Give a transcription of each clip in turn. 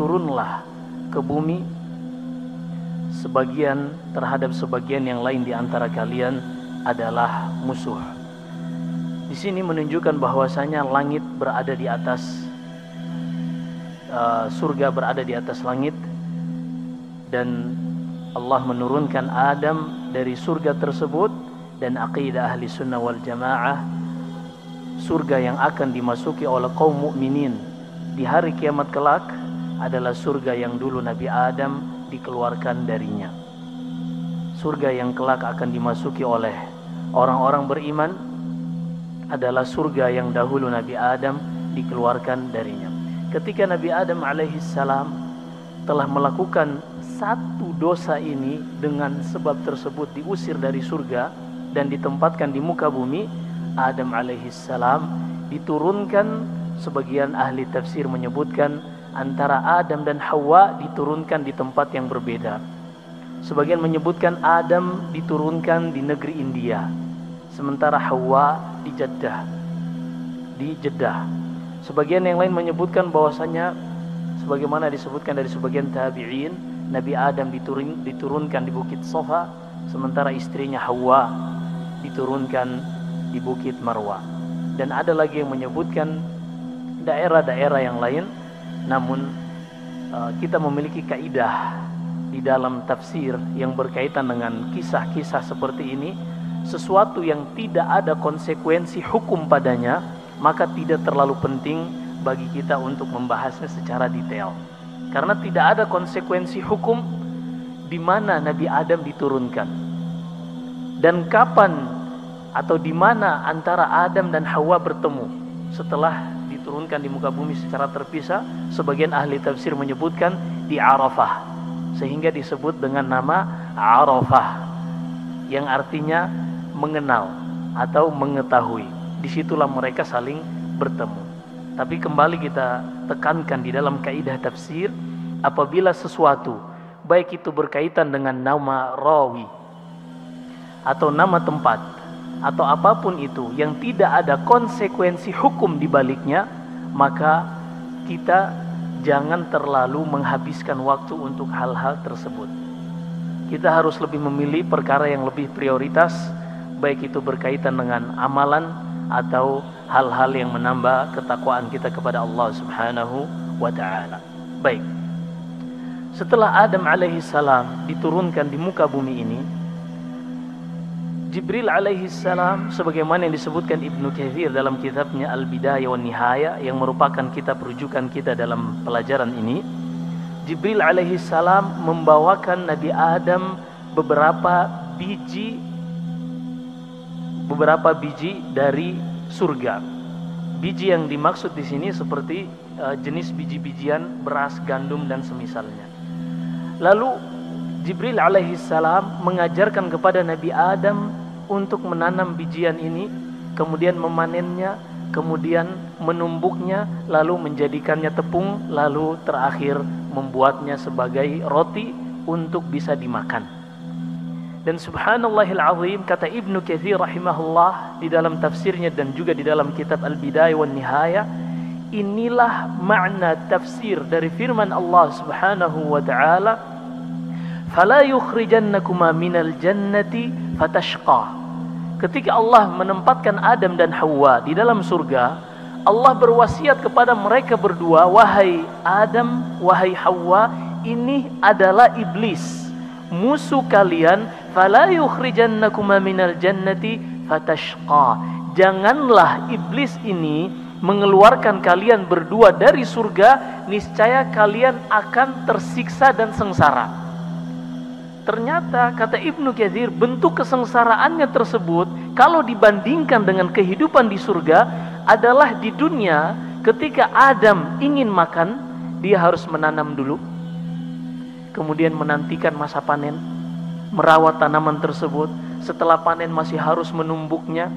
turunlah ke bumi sebagian terhadap sebagian yang lain di antara kalian adalah musuh. Di sini menunjukkan bahwasanya langit berada di atas surga berada di atas langit, dan Allah menurunkan Adam dari surga tersebut. Dan aqidah ahli sunnah wal jamaah, surga yang akan dimasuki oleh kaum mukminin di hari kiamat kelak adalah surga yang dulu Nabi Adam dikeluarkan darinya. Surga yang kelak akan dimasuki oleh orang-orang beriman adalah surga yang dahulu Nabi Adam dikeluarkan darinya. Ketika Nabi Adam alaihissalam telah melakukan satu dosa ini, dengan sebab tersebut diusir dari surga dan ditempatkan di muka bumi, Adam alaihissalam diturunkan. Sebagian ahli tafsir menyebutkan antara Adam dan Hawa diturunkan di tempat yang berbeda. Sebagian menyebutkan Adam diturunkan di negeri India, sementara Hawa di Jeddah. Sebagian yang lain menyebutkan bahwasanya sebagaimana disebutkan dari sebagian tabi'in, Nabi Adam diturunkan di Bukit Sofa, sementara istrinya Hawa diturunkan di Bukit Marwa. Dan ada lagi yang menyebutkan daerah-daerah yang lain. Namun kita memiliki kaidah di dalam tafsir yang berkaitan dengan kisah-kisah seperti ini. Sesuatu yang tidak ada konsekuensi hukum padanya, maka tidak terlalu penting bagi kita untuk membahasnya secara detail. Karena tidak ada konsekuensi hukum di mana Nabi Adam diturunkan, dan kapan atau di mana antara Adam dan Hawa bertemu setelah diturunkan di muka bumi secara terpisah. Sebagian ahli tafsir menyebutkan di Arafah, sehingga disebut dengan nama Arafah, yang artinya mengenal atau mengetahui. Disitulah mereka saling bertemu. Tapi kembali kita tekankan di dalam kaidah tafsir, apabila sesuatu baik itu berkaitan dengan nama rawi atau nama tempat atau apapun itu yang tidak ada konsekuensi hukum di baliknya, maka kita jangan terlalu menghabiskan waktu untuk hal-hal tersebut. Kita harus lebih memilih perkara yang lebih prioritas, baik itu berkaitan dengan amalan atau hal-hal yang menambah ketakwaan kita kepada Allah Subhanahu wa ta'ala. Baik, setelah Adam alaihissalam diturunkan di muka bumi ini, Jibril alaihissalam, sebagaimana yang disebutkan Ibnu Katsir dalam kitabnya Al-Bidayah wan Nihayah, yang merupakan kitab rujukan kita dalam pelajaran ini, Jibril alaihissalam membawakan Nabi Adam beberapa biji dari surga. Biji yang dimaksud di sini seperti jenis biji-bijian beras, gandum dan semisalnya. Lalu Jibril alaihissalam mengajarkan kepada Nabi Adam untuk menanam bijian ini, kemudian memanennya, kemudian menumbuknya, lalu menjadikannya tepung, lalu terakhir membuatnya sebagai roti untuk bisa dimakan. Dan subhanallahil azim, kata Ibnu Katsir rahimahullah di dalam tafsirnya dan juga di dalam kitab Al-Bidayah wan Nihayah, inilah makna tafsir dari firman Allah Subhanahu wa ta'ala, fala yukhrijannakuma minal jannati fatashqa. Ketika Allah menempatkan Adam dan Hawa di dalam surga, Allah berwasiat kepada mereka berdua, wahai Adam, wahai Hawa, ini adalah iblis, musuh kalian. Fala yukhrijannakuma minal jannati fatashqa. Janganlah iblis ini mengeluarkan kalian berdua dari surga, niscaya kalian akan tersiksa dan sengsara. Ternyata kata Ibnu Katsir, bentuk kesengsaraannya tersebut kalau dibandingkan dengan kehidupan di surga adalah di dunia. Ketika Adam ingin makan, dia harus menanam dulu, kemudian menantikan masa panen, merawat tanaman tersebut. Setelah panen masih harus menumbuknya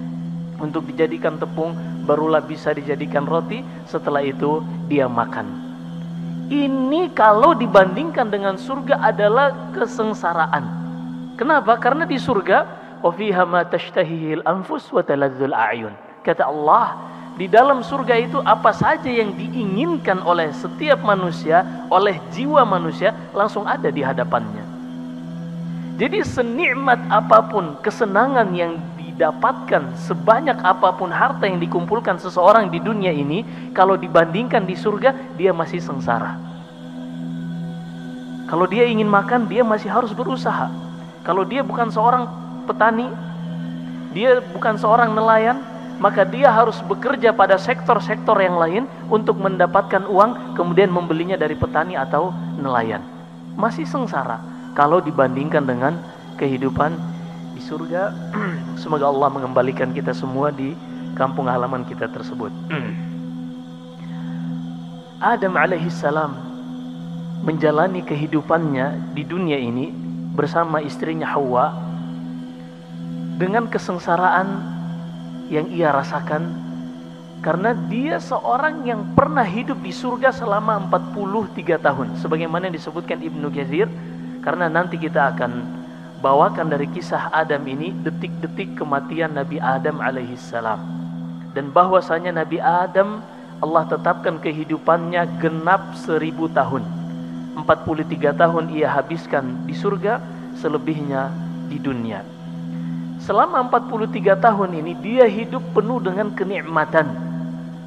untuk dijadikan tepung, barulah bisa dijadikan roti. Setelah itu dia makan. Ini kalau dibandingkan dengan surga adalah kesengsaraan. Kenapa? Karena di surga, wa fiha ma tashtahihil anfus wa taladzul a'yun. Kata Allah, Di dalam surga itu apa saja yang diinginkan oleh setiap manusia, oleh jiwa manusia, langsung ada di hadapannya. Jadi senikmat apapun kesenangan yang didapatkan, sebanyak apapun harta yang dikumpulkan seseorang di dunia ini, kalau dibandingkan di surga, dia masih sengsara. Kalau dia ingin makan, dia masih harus berusaha. Kalau dia bukan seorang petani, dia bukan seorang nelayan, maka dia harus bekerja pada sektor-sektor yang lain untuk mendapatkan uang, kemudian membelinya dari petani atau nelayan. Masih sengsara kalau dibandingkan dengan kehidupan di surga. Semoga Allah mengembalikan kita semua di kampung halaman kita tersebut. Adam alaihissalam menjalani kehidupannya di dunia ini bersama istrinya Hawa dengan kesengsaraan yang ia rasakan, karena dia seorang yang pernah hidup di surga selama 43 tahun sebagaimana disebutkan Ibnu Katsir, karena nanti kita akan bawakan dari kisah Adam ini detik-detik kematian Nabi Adam alaihissalam, dan bahwasanya Nabi Adam Allah tetapkan kehidupannya genap 1000 tahun. 43 tahun ia habiskan di surga, selebihnya di dunia. Selama 43 tahun ini dia hidup penuh dengan kenikmatan.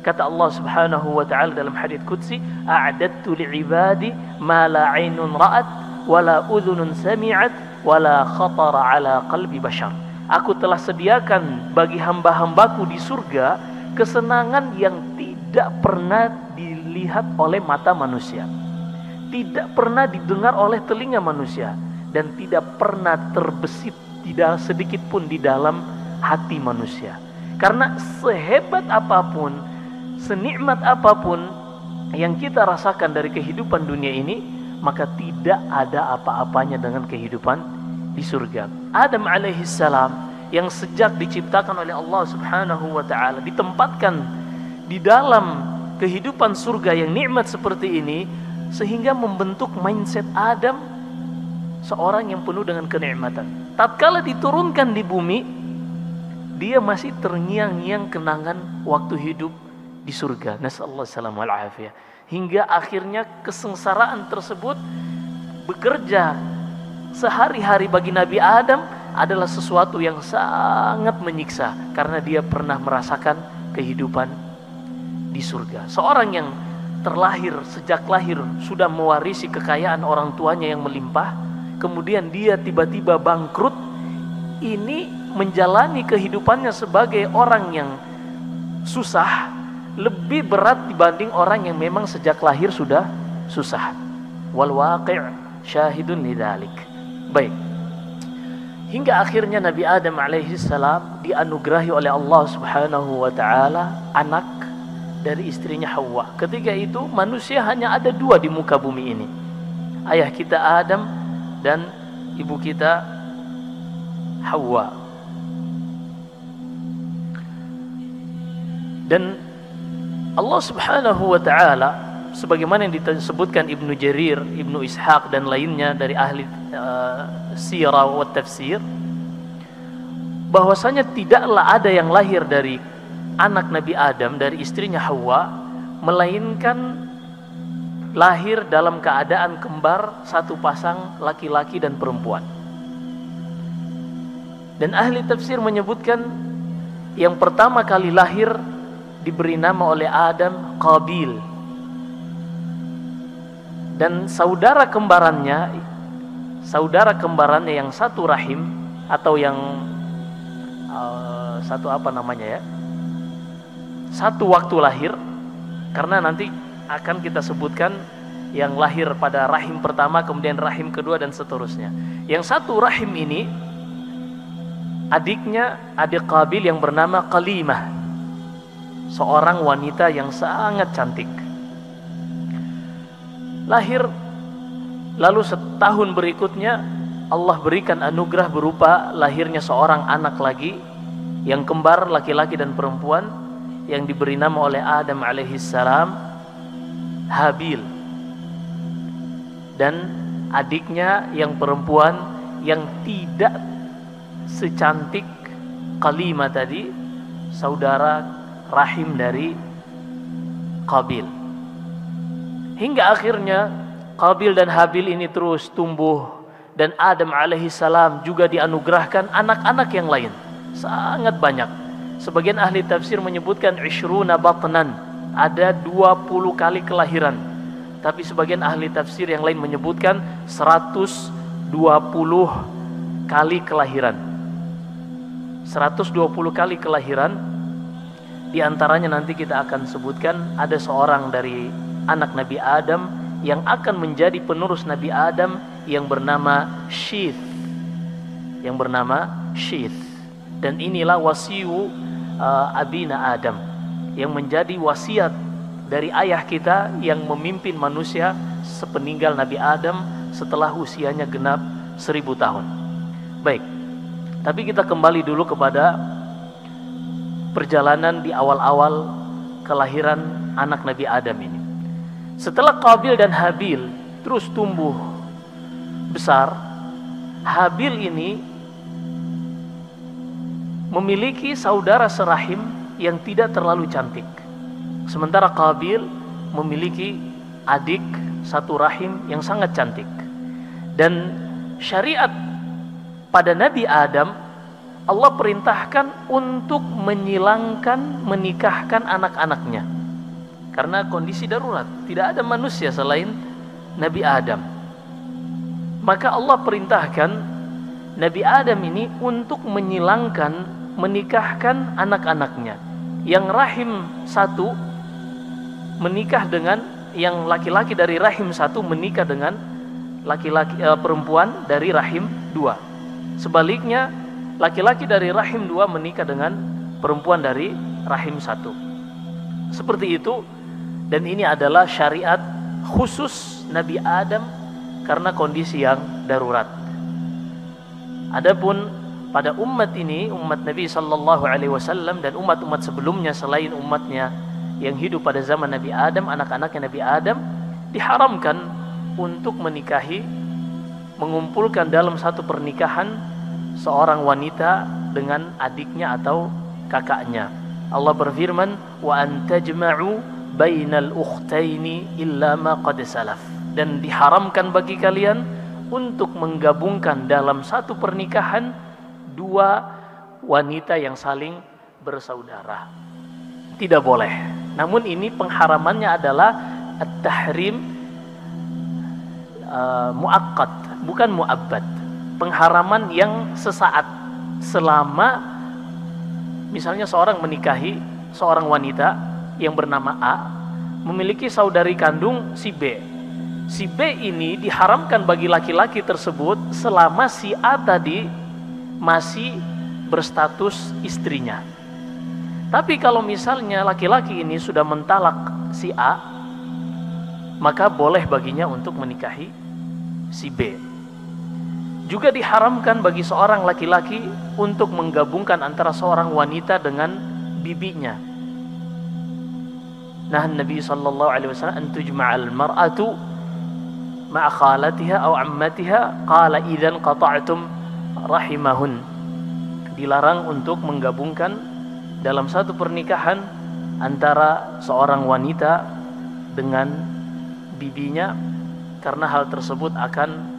Kata Allah Subhanahu wa taala dalam hadits qudsi, "A'dadtu li'ibadi ma la 'ainun ra'at wa la udhunun sami'at wa la khatara 'ala qalbi bashar." Aku telah sediakan bagi hamba-hambaku di surga kesenangan yang tidak pernah dilihat oleh mata manusia, tidak pernah didengar oleh telinga manusia, dan tidak pernah terbesit tidak sedikit pun di dalam hati manusia. Karena sehebat apapun, senikmat apapun yang kita rasakan dari kehidupan dunia ini, maka tidak ada apa-apanya dengan kehidupan di surga. Adam alaihissalam yang sejak diciptakan oleh Allah Subhanahu wa taala ditempatkan di dalam kehidupan surga yang nikmat seperti ini, sehingga membentuk mindset Adam seorang yang penuh dengan kenikmatan. Tatkala diturunkan di bumi, dia masih terngiang-ngiang kenangan waktu hidup di surga. Nasallahu salam wal afiyah. Hingga akhirnya kesengsaraan tersebut bekerja sehari-hari bagi Nabi Adam adalah sesuatu yang sangat menyiksa, karena dia pernah merasakan kehidupan di surga. Seorang yang terlahir sejak lahir sudah mewarisi kekayaan orang tuanya yang melimpah, kemudian dia tiba-tiba bangkrut, ini menjalani kehidupannya sebagai orang yang susah lebih berat dibanding orang yang memang sejak lahir sudah susah. Wal waqi' syahidun lidzalik. Baik. Hingga akhirnya Nabi Adam alaihissalam dianugerahi oleh Allah Subhanahu wa taala anak dari istrinya Hawa. Ketika itu manusia hanya ada 2 di muka bumi ini. Ayah kita Adam dan ibu kita Hawa. Dan Allah Subhanahu wa taala sebagaimana yang disebutkan Ibnu Jarir, Ibnu Ishaq dan lainnya dari ahli sirah wa tafsir, bahwasanya tidaklah ada yang lahir dari anak Nabi Adam dari istrinya Hawa melainkan lahir dalam keadaan kembar, satu pasang laki-laki dan perempuan. Dan ahli tafsir menyebutkan yang pertama kali lahir diberi nama oleh Adam Qabil, dan saudara kembarannya yang satu rahim atau yang satu apa namanya ya, satu waktu lahir, karena nanti akan kita sebutkan yang lahir pada rahim pertama, kemudian rahim kedua dan seterusnya. Yang satu rahim ini adiknya, adik Qabil yang bernama Qalimah, seorang wanita yang sangat cantik. Lahir, lalu setahun berikutnya Allah berikan anugerah berupa lahirnya seorang anak lagi yang kembar, laki-laki dan perempuan, yang diberi nama oleh Adam alaihissalam Habil, dan adiknya yang perempuan yang tidak secantik Qalimah tadi, saudara rahim dari Qabil. Hingga akhirnya Qabil dan Habil ini terus tumbuh, dan Adam alaihissalam juga dianugerahkan anak-anak yang lain sangat banyak. Sebagian ahli tafsir menyebutkan 20 batnan, ada 20 kali kelahiran. Tapi sebagian ahli tafsir yang lain menyebutkan 120 kali kelahiran. 120 kali kelahiran. Di antaranya nanti kita akan sebutkan ada seorang dari anak Nabi Adam yang akan menjadi penerus Nabi Adam yang bernama Syith. Yang bernama Syith. Dan inilah wasiyu abina Adam, yang menjadi wasiat dari ayah kita yang memimpin manusia sepeninggal Nabi Adam setelah usianya genap 1000 tahun. Baik, tapi kita kembali dulu kepada perjalanan di awal-awal kelahiran anak Nabi Adam ini. Setelah Qabil dan Habil terus tumbuh besar, Habil ini memiliki saudara serahim yang tidak terlalu cantik. Sementara Qabil memiliki adik satu rahim yang sangat cantik. Dan syariat pada Nabi Adam, Allah perintahkan untuk menikahkan anak-anaknya. Karena kondisi darurat, tidak ada manusia selain Nabi Adam. Maka Allah perintahkan Nabi Adam ini untuk menikahkan anak-anaknya. Yang rahim satu menikah dengan yang laki-laki dari rahim satu menikah dengan perempuan dari rahim dua. Sebaliknya, laki-laki dari rahim dua menikah dengan perempuan dari rahim satu. Seperti itu, dan ini adalah syariat khusus Nabi Adam karena kondisi yang darurat. Adapun pada umat ini, umat Nabi sallallahu alaihi wasallam dan umat-umat sebelumnya selain umatnya yang hidup pada zaman Nabi Adam, anak-anaknya Nabi Adam diharamkan untuk menikahi, mengumpulkan dalam satu pernikahan seorang wanita dengan adiknya atau kakaknya. Allah berfirman, wa antajma'u bainal ukhtaini illa ma qad salaf. Dan diharamkan bagi kalian untuk menggabungkan dalam satu pernikahan dua wanita yang saling bersaudara. Tidak boleh. Namun ini pengharamannya adalah at-tahrim muaqqat, bukan muabbad. Pengharaman yang sesaat, selama misalnya seorang menikahi seorang wanita yang bernama A, memiliki saudari kandung si B. Si B ini diharamkan bagi laki-laki tersebut selama si A tadi masih berstatus istrinya. Tapi kalau misalnya laki-laki ini sudah mentalak si A, maka boleh baginya untuk menikahi si B. Juga diharamkan bagi seorang laki-laki untuk menggabungkan antara seorang wanita dengan bibinya. Nah, Nabi sallallahu alaihi wasallam an tujma'al mar'atu ma'a khalatiha aw ammatiha qala idzan qata'tum rahimahun. Dilarang untuk menggabungkan dalam satu pernikahan antara seorang wanita dengan bibinya, karena hal tersebut akan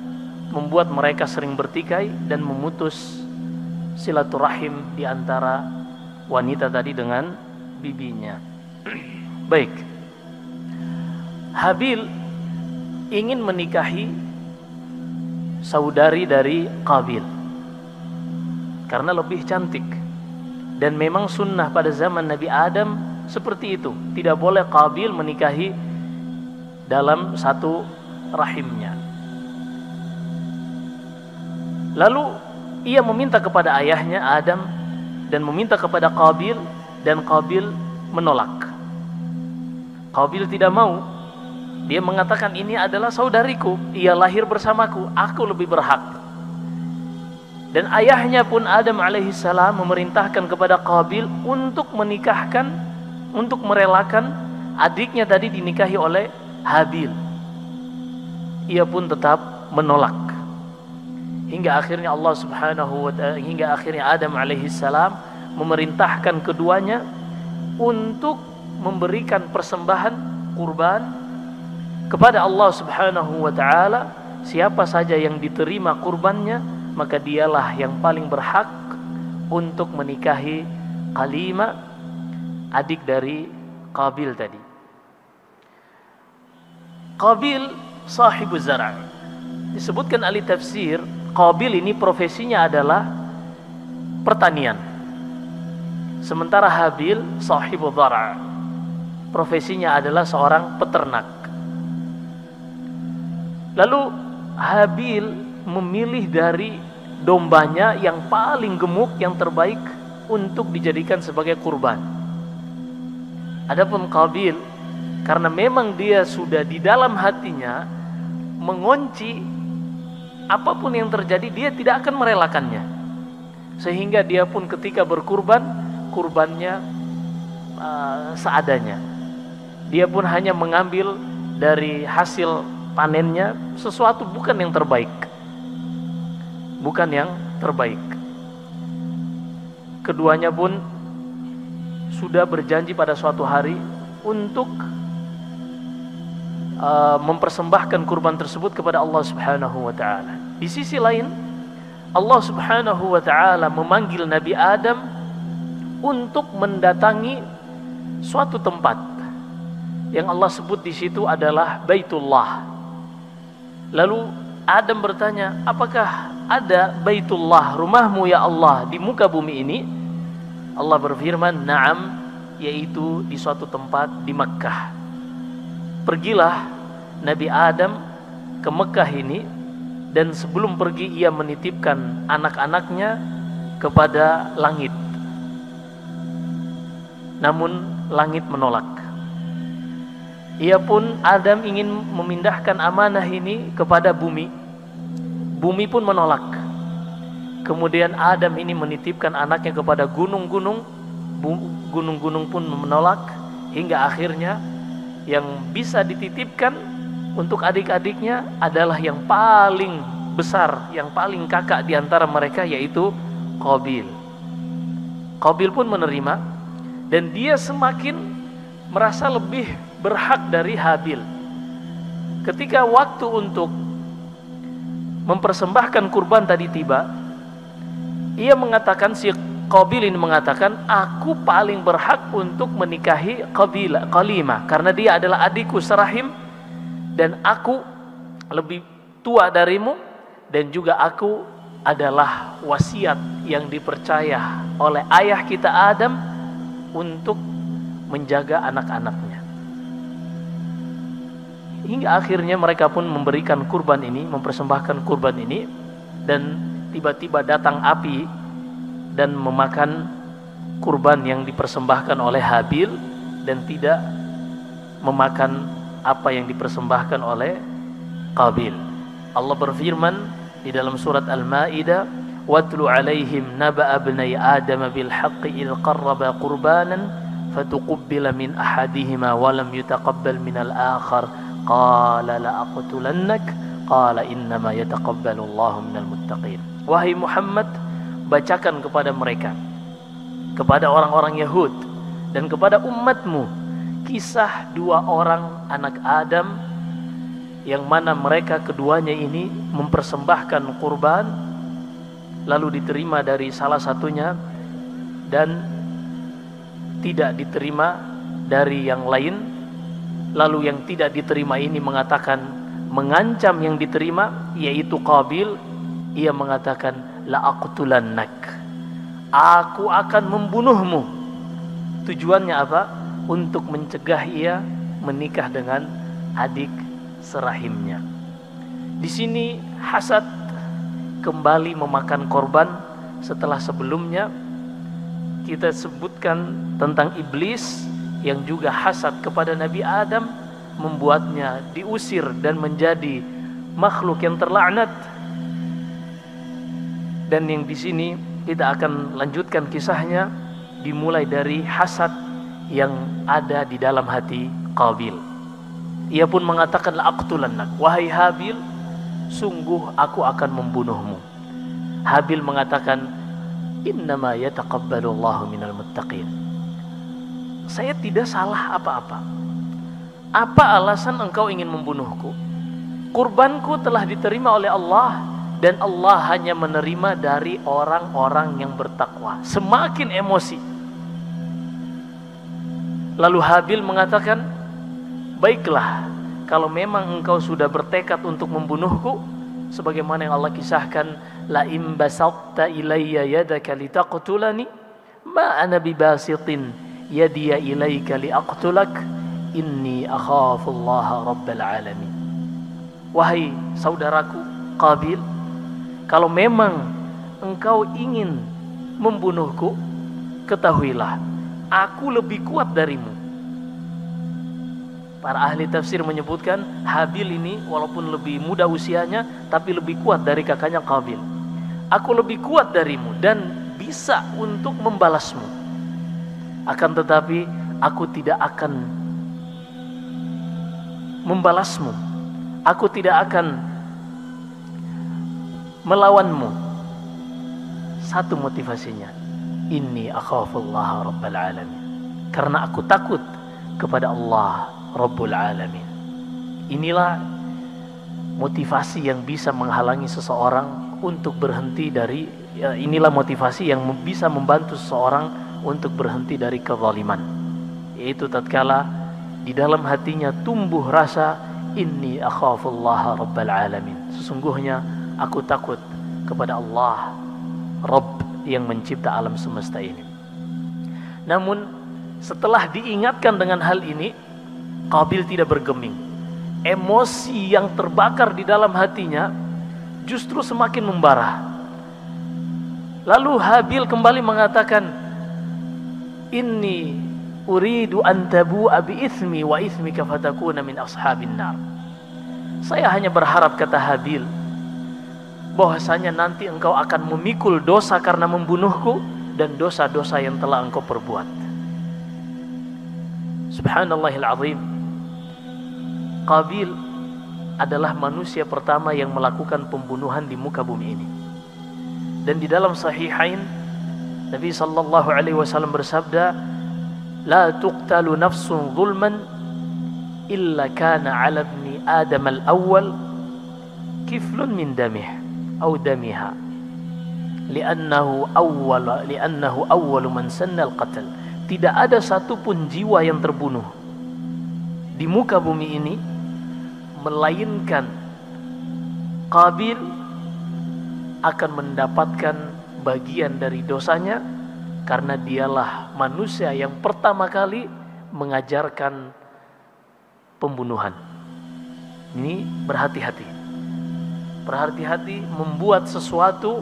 membuat mereka sering bertikai dan memutus silaturahim di antara wanita tadi dengan bibinya. Baik. Habil ingin menikahi saudari dari Qabil karena lebih cantik. Dan memang sunnah pada zaman Nabi Adam seperti itu. Tidak boleh Qabil menikahi dalam satu rahimnya. Lalu ia meminta kepada ayahnya Adam dan meminta kepada Qabil, dan Qabil menolak. Qabil tidak mau. Dia mengatakan, ini adalah saudariku, ia lahir bersamaku, aku lebih berhak. Dan ayahnya pun Adam alaihissalam memerintahkan kepada Qabil untuk menikahkan, untuk merelakan adiknya tadi dinikahi oleh Habil. Ia pun tetap menolak. Hingga akhirnya Allah subhanahu wa ta'ala, hingga akhirnya Adam alaihissalam memerintahkan keduanya untuk memberikan persembahan kurban kepada Allah Subhanahu wa taala. Siapa saja yang diterima kurbannya, maka dialah yang paling berhak untuk menikahi Halimah, adik dari Qabil tadi. Qabil sahibu zara'. Disebutkan ahli tafsir, Qabil ini profesinya adalah pertanian. Sementara Habil sahibu zara', profesinya adalah seorang peternak. Lalu Habil memilih dari dombanya yang paling gemuk, yang terbaik untuk dijadikan sebagai kurban. Adapun Qabil, karena memang dia sudah di dalam hatinya mengunci apapun yang terjadi, dia tidak akan merelakannya. Sehingga dia pun ketika berkurban, kurbannya seadanya. Dia pun hanya mengambil dari hasil panennya sesuatu bukan yang terbaik. Bukan yang terbaik. Keduanya pun sudah berjanji pada suatu hari untuk mempersembahkan kurban tersebut kepada Allah Subhanahu wa taala. Di sisi lain, Allah Subhanahu wa taala memanggil Nabi Adam untuk mendatangi suatu tempat yang Allah sebut di situ adalah Baitullah. Lalu Adam bertanya, apakah ada Baitullah, rumahmu ya Allah, di muka bumi ini? Allah berfirman, na'am, yaitu di suatu tempat di Mekkah. Pergilah Nabi Adam ke Mekkah ini, dan sebelum pergi ia menitipkan anak-anaknya kepada langit. Namun langit menolak. Ia pun, Adam ingin memindahkan amanah ini kepada bumi. Bumi pun menolak. Kemudian Adam ini menitipkan anaknya kepada gunung-gunung. Gunung-gunung pun menolak. Hingga akhirnya yang bisa dititipkan untuk adik-adiknya adalah yang paling besar, yang paling kakak di antara mereka, yaitu Qabil. Qabil pun menerima, dan dia semakin merasa lebih berhak dari Habil. Ketika waktu untuk mempersembahkan kurban tadi tiba, ia mengatakan, si Qabil ini mengatakan, aku paling berhak untuk menikahi Halimah karena dia adalah adikku serahim, dan aku lebih tua darimu, dan juga aku adalah wasiat yang dipercaya oleh ayah kita Adam untuk menjaga anak-anaknya. Hingga akhirnya mereka pun memberikan kurban ini, mempersembahkan kurban ini, dan tiba-tiba datang api dan memakan kurban yang dipersembahkan oleh Habil, dan tidak memakan apa yang dipersembahkan oleh Qabil. Allah berfirman di dalam surat Al-Maidah, "Watlu 'alaihim naba'a ibnai Adam bil haqqi idh qarraba qurbanan fatuqabbala min ahadihima wa lam yutaqabbal min al-akhar qala la aqtulannak qala innama yataqabbalu Allahu minal muttaqin." Wahai Muhammad, bacakan kepada mereka, kepada orang-orang Yahud dan kepada umatmu, kisah dua orang anak Adam yang mana mereka keduanya ini mempersembahkan kurban, lalu diterima dari salah satunya dan tidak diterima dari yang lain. Lalu yang tidak diterima ini mengatakan, mengancam yang diterima, yaitu Qabil. Ia mengatakan, la aqtulannak, aku akan membunuhmu. Tujuannya apa? Untuk mencegah ia menikah dengan adik serahimnya. Di sini hasad kembali memakan korban setelah sebelumnya kita sebutkan tentang iblis yang juga hasad kepada Nabi Adam, membuatnya diusir dan menjadi makhluk yang terlaknat. Dan yang di sini kita akan lanjutkan kisahnya, dimulai dari hasad yang ada di dalam hati Qabil. Ia pun mengatakan, la aqtulannak, wahai Habil, sungguh aku akan membunuhmu. Habil mengatakan, innama yataqabbalu Allahu minal muttaqin, saya tidak salah apa-apa. Apa alasan engkau ingin membunuhku? Kurbanku telah diterima oleh Allah, dan Allah hanya menerima dari orang-orang yang bertakwa. Semakin emosi. Lalu Habil mengatakan, baiklah, kalau memang engkau sudah bertekad untuk membunuhku, sebagaimana yang Allah kisahkan, la in basatta ilayya yadaka litaqtulani ma ana bibasitin yadiya ilayka liaqtulak inni akhafullaha rabbal alamin. Wahai saudaraku Qabil, kalau memang engkau ingin membunuhku, ketahuilah aku lebih kuat darimu. Para ahli tafsir menyebutkan Habil ini walaupun lebih muda usianya, tapi lebih kuat dari kakaknya Qabil. Aku lebih kuat darimu dan bisa untuk membalasmu. Akan tetapi aku tidak akan membalasmu. Aku tidak akan melawanmu. Satu motivasinya, inni akhafullaha rabbal alamin. Karena aku takut kepada Allah Rabbul Alamin. Inilah motivasi yang bisa menghalangi seseorang untuk berhenti dari, inilah motivasi yang bisa membantu seseorang untuk berhenti dari kezaliman. Yaitu tatkala di dalam hatinya tumbuh rasa inni akhafullaha rabbal alamin. Sesungguhnya aku takut kepada Allah, Rabb yang mencipta alam semesta ini. Namun setelah diingatkan dengan hal ini, Qabil tidak bergeming. Emosi yang terbakar di dalam hatinya justru semakin membara. Lalu Habil kembali mengatakan, inni uridu an tabu'a bi ithmi wa ithmika fatakuna min ashabin nar. Saya hanya berharap, kata Habil, bahwasanya nanti engkau akan memikul dosa karena membunuhku dan dosa-dosa yang telah engkau perbuat. Subhanallahil azim. Qabil adalah manusia pertama yang melakukan pembunuhan di muka bumi ini. Dan di dalam Sahihain Nabi sallallahu alaihi wasallam bersabda, la tuqtalu nafsun zulman illa kana 'ala ibni adam al-awwal kiflun min damih atau damiha li'annahu awwal man sanna al-qatl. Tidak ada satupun jiwa yang terbunuh di muka bumi ini melainkan Qabil akan mendapatkan bagian dari dosanya, karena dialah manusia yang pertama kali mengajarkan pembunuhan. Ini berhati-hati. Berhati-hati membuat sesuatu,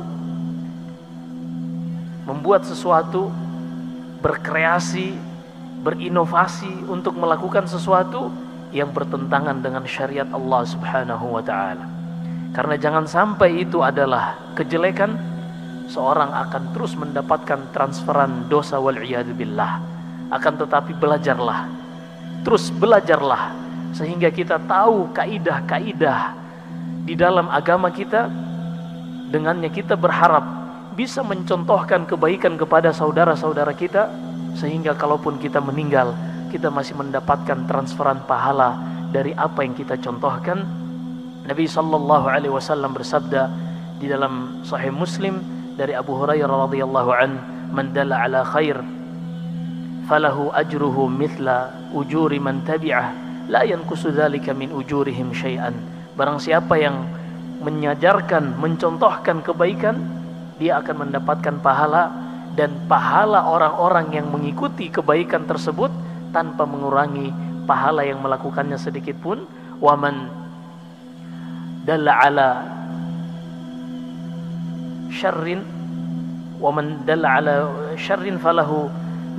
berkreasi, berinovasi untuk melakukan sesuatu yang bertentangan dengan syariat Allah Subhanahu wa ta'ala. Karena jangan sampai itu adalah kejelekan, seorang akan terus mendapatkan transferan dosa wal'iyadu billah. Akan tetapi belajarlah, terus belajarlah, sehingga kita tahu kaidah-kaidah di dalam agama kita. Dengannya kita berharap bisa mencontohkan kebaikan kepada saudara-saudara kita, sehingga kalaupun kita meninggal, kita masih mendapatkan transferan pahala dari apa yang kita contohkan. Nabi sallallahu alaihi wasallam bersabda di dalam Sahih Muslim dari Abu Hurairah radhiyallahu an, man dalla ala khair falahu ajruhu mithla ujuri man tabi'ah la yanqusu dzalika min ujurihim syai'an. Barang siapa yang menyajarkan, mencontohkan kebaikan, dia akan mendapatkan pahala, dan pahala orang-orang yang mengikuti kebaikan tersebut tanpa mengurangi pahala yang melakukannya sedikit pun. Wa man dalla ala syarrin falahu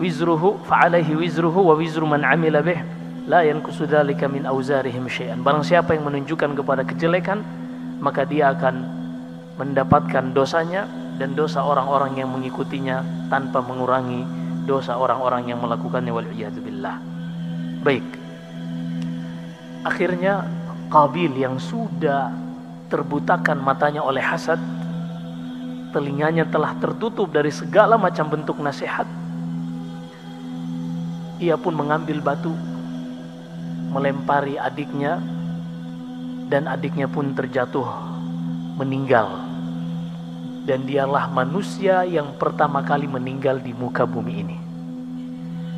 wizruhu fa alaihi wizruhu wa wizru man amila bih la yanqusu dzalika min auzarihim syai'an. Barang siapa yang menunjukkan kepada kejelekan, maka dia akan mendapatkan dosanya dan dosa orang-orang yang mengikutinya tanpa mengurangi dosa orang-orang yang melakukannya wal'iyadu billah. Baik, akhirnya Qabil yang sudah terbutakan matanya oleh hasad, telinganya telah tertutup dari segala macam bentuk nasihat, ia pun mengambil batu melempari adiknya, dan adiknya pun terjatuh meninggal. Dan dialah manusia yang pertama kali meninggal di muka bumi ini.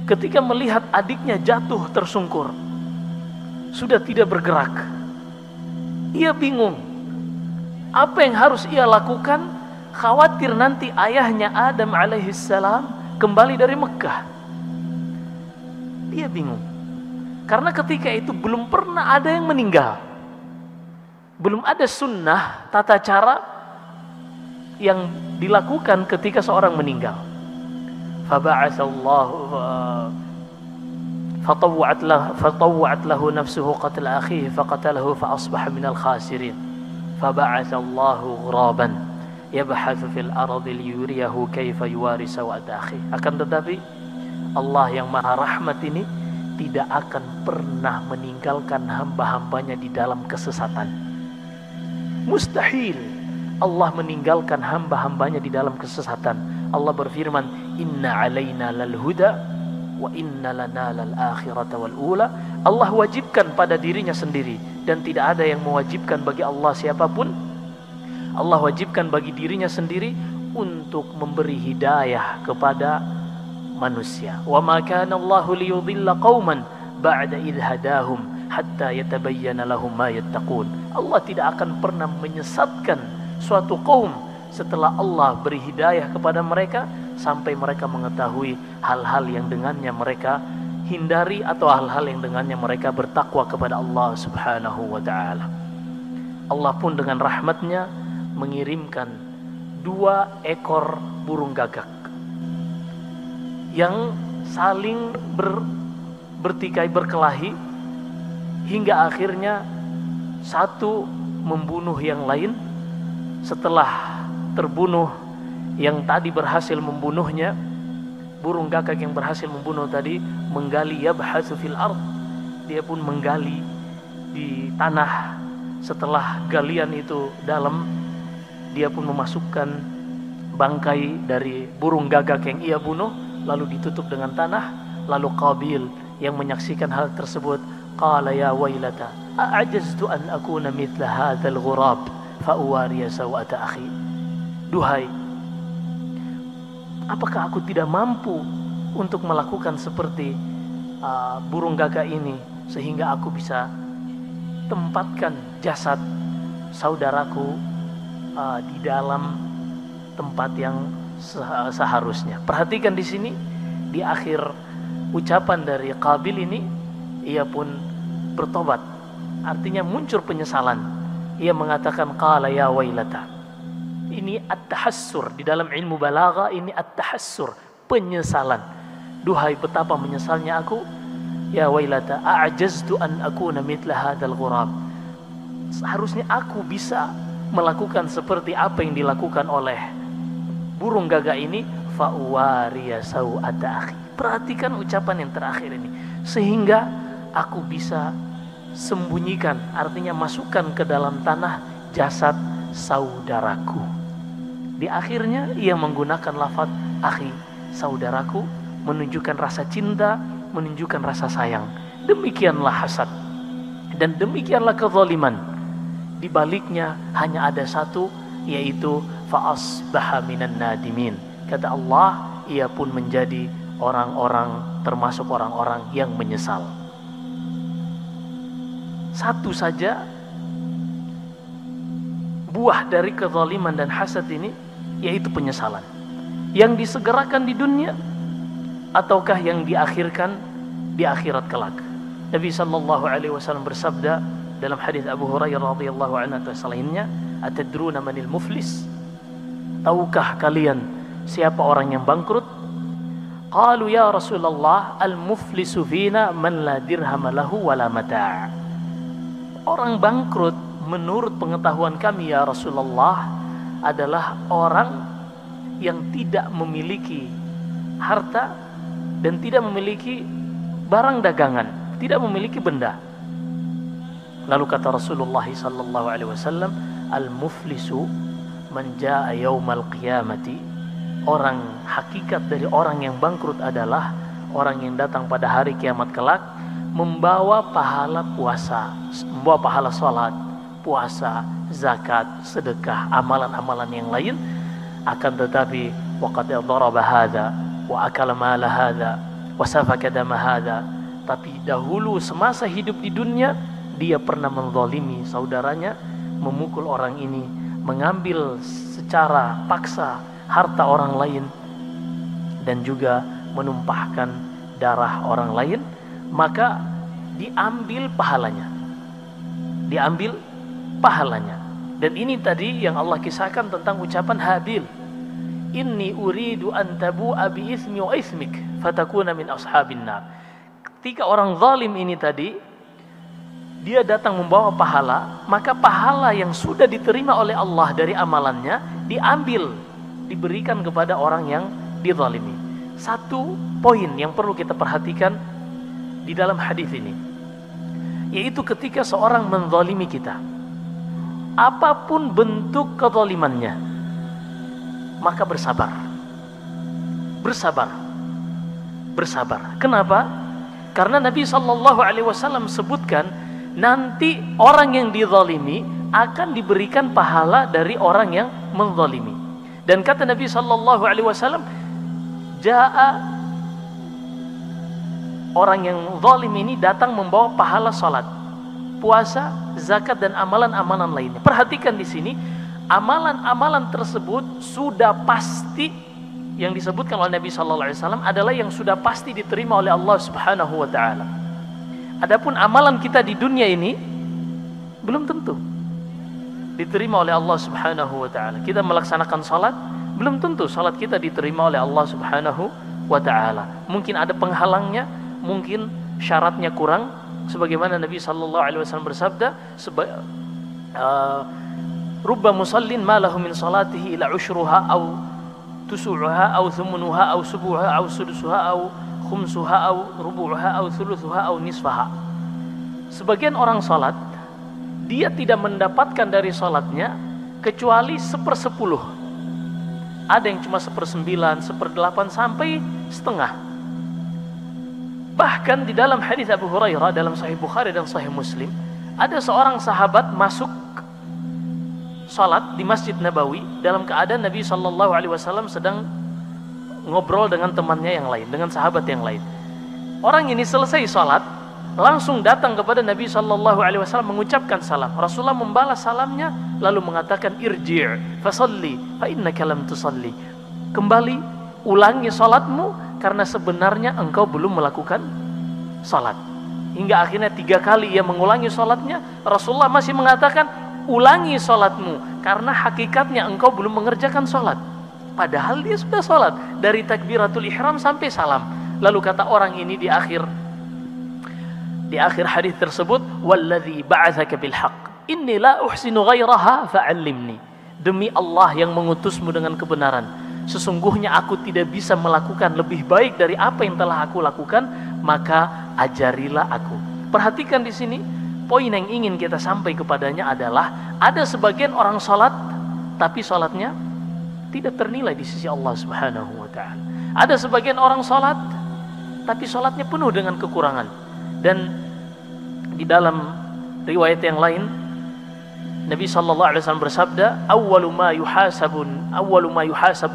Ketika melihat adiknya jatuh tersungkur, sudah tidak bergerak, ia bingung apa yang harus ia lakukan. Khawatir nanti ayahnya Adam alaihissalam kembali dari Mekah. Dia bingung karena ketika itu belum pernah ada yang meninggal, belum ada sunnah tata cara yang dilakukan ketika seorang meninggal. Fatawwa'at lahu nafsuhu qatla akhihi faqatalahu fa asbaha minal khasirin. Faba'atsallahu ghuraban yabhathu fil ardi liyuriyahu kaifa yuwari sawata akhi. Akan tetapi Allah yang Maha Rahmat ini tidak akan pernah meninggalkan hamba-hambanya di dalam kesesatan. Mustahil Allah meninggalkan hamba-hambanya di dalam kesesatan. Allah berfirman, inna alaina lal huda wa inna lana lal akhirata wal ula. Allah wajibkan pada dirinya sendiri, dan tidak ada yang mewajibkan bagi Allah siapapun. Allah wajibkan bagi dirinya sendiri untuk memberi hidayah kepada manusia. Wa ma kana Allahu liyudhilla qauman ba'da idh hadahum hatta yatabayyana lahum ma yattaqun. Allah tidak akan pernah menyesatkan suatu kaum setelah Allah beri hidayah kepada mereka sampai mereka mengetahui hal-hal yang dengannya mereka hindari atau hal-hal yang dengannya mereka bertakwa kepada Allah Subhanahu wa ta'ala. Allah pun dengan rahmatnya mengirimkan 2 ekor burung gagak yang saling bertikai berkelahi hingga akhirnya satu membunuh yang lain. Setelah terbunuh yang tadi berhasil membunuhnya, burung gagak yang berhasil membunuh tadi menggali, yabhatsu fil ard, dia pun menggali di tanah. Setelah galian itu dalam, dia pun memasukkan bangkai dari burung gagak yang ia bunuh, lalu ditutup dengan tanah. Lalu Qabil yang menyaksikan hal tersebut, qala ya wailata a'ajaztu an akuna mithla hadzal ghurab fa uwariya sawata akhi. Duhai, apakah aku tidak mampu untuk melakukan seperti burung gagak ini sehingga aku bisa tempatkan jasad saudaraku di dalam tempat yang seharusnya. Perhatikan di sini, di akhir ucapan dari Qabil ini, ia pun bertobat. Artinya muncul penyesalan. Ia mengatakan qala ya wailata. Ini at-tahassur di dalam ilmu balagha, ini at-tahassur, penyesalan. Duhai, betapa menyesalnya aku. Ya wailata a'jaztu an akuna mithla hadzal ghurab. Seharusnya aku bisa melakukan seperti apa yang dilakukan oleh burung gagak ini. Fa uwariya sawata akhi. Perhatikan ucapan yang terakhir ini, sehingga aku bisa sembunyikan, artinya masukkan ke dalam tanah jasad saudaraku. Di akhirnya ia menggunakan lafaz akhi, saudaraku, menunjukkan rasa cinta, menunjukkan rasa sayang. Demikianlah hasad dan demikianlah kezaliman. Di baliknya hanya ada satu, yaitu fa asbaha minan nadimin. Kata Allah, ia pun menjadi orang-orang, termasuk orang-orang yang menyesal. Satu saja buah dari kezaliman dan hasad ini, yaitu penyesalan. Yang disegerakan di dunia ataukah yang diakhirkan di akhirat kelak. Nabi sallallahu alaihi wasallam bersabda dalam hadis Abu Hurairah radhiyallahu anhu atau selainnya, "Atadruna manil muflis?" Tahukah kalian siapa orang yang bangkrut? Qalu ya Rasulullah, al-muflisu fina man la dirham lahu wala mata'. Orang bangkrut menurut pengetahuan kami ya Rasulullah adalah orang yang tidak memiliki harta dan tidak memiliki barang dagangan, tidak memiliki benda. Lalu kata Rasulullah sallallahu alaihi wasallam, al-muflisu man jaa yaumal qiyamati. Orang hakikat dari orang yang bangkrut adalah orang yang datang pada hari kiamat kelak membawa pahala puasa, membawa pahala salat, puasa, zakat, sedekah, amalan-amalan yang lain. Akan tetapi waqad daraba hadza wa akala mala hadza wa safaka dama hadza, tapi dahulu semasa hidup di dunia dia pernah menzalimi saudaranya, memukul orang ini, mengambil secara paksa harta orang lain, dan juga menumpahkan darah orang lain, maka diambil pahalanya. Diambil pahalanya. Dan ini tadi yang Allah kisahkan tentang ucapan Habil. Inni uridu an tabu'a bi ismi wa ismik fatakuna min ashabin nar. Ketika orang zalim ini tadi dia datang membawa pahala, maka pahala yang sudah diterima oleh Allah dari amalannya diambil, diberikan kepada orang yang dizalimi. Satu poin yang perlu kita perhatikan di dalam hadis ini, yaitu ketika seorang menzalimi kita, apapun bentuk kezalimannya, maka bersabar. Bersabar. Bersabar. Kenapa? Karena Nabi SAW sebutkan nanti orang yang dizalimi akan diberikan pahala dari orang yang menzalimi. Dan kata Nabi SAW, Ja'a, orang yang zalim ini datang membawa pahala salat, puasa, zakat, dan amalan-amalan lainnya. Perhatikan di sini, amalan-amalan tersebut sudah pasti, yang disebutkan oleh Nabi SAW adalah yang sudah pasti diterima oleh Allah Subhanahu wa Ta'ala. Adapun amalan kita di dunia ini belum tentu diterima oleh Allah Subhanahu wa Ta'ala. Kita melaksanakan salat, belum tentu salat kita diterima oleh Allah Subhanahu wa Ta'ala. Mungkin ada penghalangnya, mungkin syaratnya kurang, sebagaimana Nabi SAW bersabda, rubba musallin ma lahu min salatihi ila ushruha aw tusu'uha aw thumunuha aw subuha aw sudusuha aw khumsuha aw rubu'uha aw thuluthuha aw nisfaha. Sebagian orang salat, dia tidak mendapatkan dari salatnya kecuali 1/10. Ada yang cuma 1/9, 1/8, sampai setengah. Bahkan di dalam hadis Abu Hurairah dalam Sahih Bukhari dan Sahih Muslim, ada seorang sahabat masuk salat di Masjid Nabawi dalam keadaan Nabi SAW sedang ngobrol dengan temannya yang lain, dengan sahabat yang lain. Orang ini selesai salat, langsung datang kepada Nabi SAW mengucapkan salam. Rasulullah membalas salamnya lalu mengatakan, irji' fasalli fa innaka lam tusalli. Kembali, ulangi salatmu karena sebenarnya engkau belum melakukan salat. Hingga akhirnya 3 kali ia mengulangi salatnya, Rasulullah masih mengatakan, ulangi salatmu karena hakikatnya engkau belum mengerjakan salat. Padahal dia sudah salat dari takbiratul ihram sampai salam. Lalu kata orang ini di akhir hadis tersebut, walladzi ba'atsaka bil haqq inni la uhsinu ghairaha fa'allimni. Demi Allah yang mengutusmu dengan kebenaran, sesungguhnya aku tidak bisa melakukan lebih baik dari apa yang telah aku lakukan, maka ajarilah aku. Perhatikan di sini, poin yang ingin kita sampai kepadanya adalah ada sebagian orang salat tapi salatnya tidak ternilai di sisi Allah Subhanahu wa Ta'ala. Ada sebagian orang salat tapi salatnya penuh dengan kekurangan. Dan di dalam riwayat yang lain, Nabi SAW bersabda, awwalu ma yuhasabu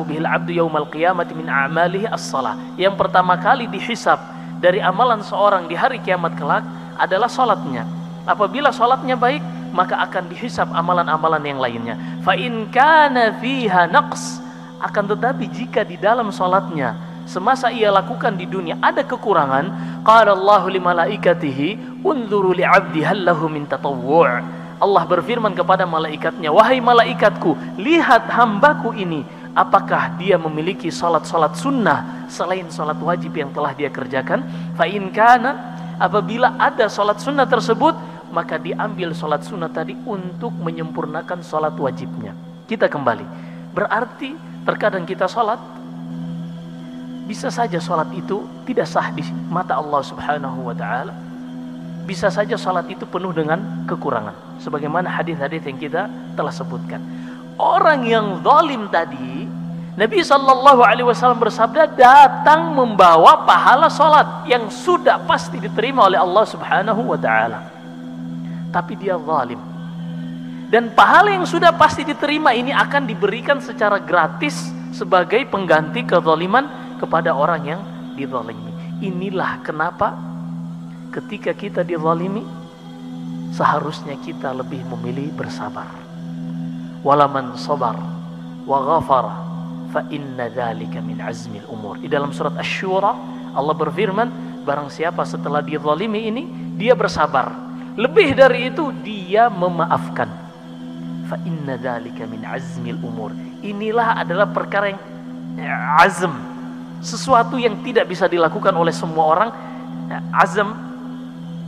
bihil abdu yaumal qiyamati min a'malihi as-salah. Yang pertama kali dihisab dari amalan seorang di hari kiamat kelak adalah salatnya. Apabila salatnya baik, maka akan dihisab amalan-amalan yang lainnya. Fa in kana fiha naqs, akan tetapi jika di dalam salatnya semasa ia lakukan di dunia ada kekurangan, qala Allahu li malaikatihi unzuru li 'abdi hal lahu min tatawwu'. Allah berfirman kepada malaikatnya, wahai malaikatku, lihat hambaku ini, apakah dia memiliki salat-salat sunnah selain salat wajib yang telah dia kerjakan. Fa in kana, apabila ada salat sunnah tersebut, maka diambil salat sunnah tadi untuk menyempurnakan salat wajibnya. Kita kembali, berarti terkadang kita salat, bisa saja salat itu tidak sah di mata Allah Subhanahu wa Ta'ala. Bisa saja salat itu penuh dengan kekurangan, sebagaimana hadis-hadis yang kita telah sebutkan. Orang yang zalim tadi, Nabi SAW bersabda, datang membawa pahala solat yang sudah pasti diterima oleh Allah Subhanahu wa Ta'ala, tapi dia zalim. Dan pahala yang sudah pasti diterima ini akan diberikan secara gratis sebagai pengganti kezaliman kepada orang yang dizalimi. Inilah kenapa ketika kita dizalimi, seharusnya kita lebih memilih bersabar. Walaman sabar wa ghafara fa inna dzalika min azmil umur. Di dalam surat Asy-Syura Allah berfirman, barang siapa setelah dizalimi ini dia bersabar, lebih dari itu dia memaafkan, fa inna dzalika min azmil umur. Inilah adalah perkara yang azm, sesuatu yang tidak bisa dilakukan oleh semua orang. Azm,